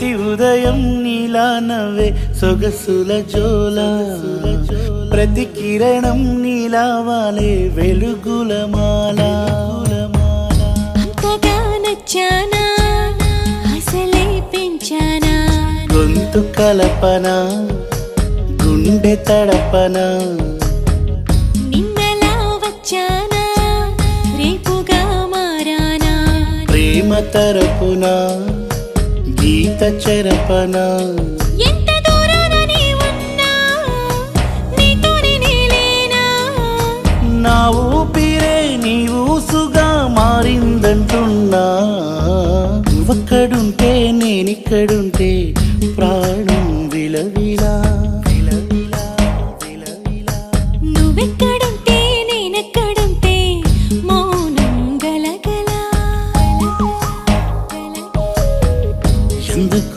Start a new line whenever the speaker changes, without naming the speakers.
ప్రతి ఉదయం నీలా నవ్వే సొగసుల జోల ప్రతి కిరణం నీలా వాలే వెలుగుల మాల
అంతగా నచ్చానా అసలే పెంచానా
గొంతు కలపన గుండె తడపన
నిన్నలా వచ్చానా రేపుగా మారానా
ప్రేమ తరపున గీత చెరపన
ఎంత దూరాన నీ ఉన్నా నీతోనే నేలేనా
నా ఊపిరే నీ ఊసుగా మారిందంటున్నా నువ్వక్కడుంటే నేనిక్కడుంటే ప్రాణం విలవిలా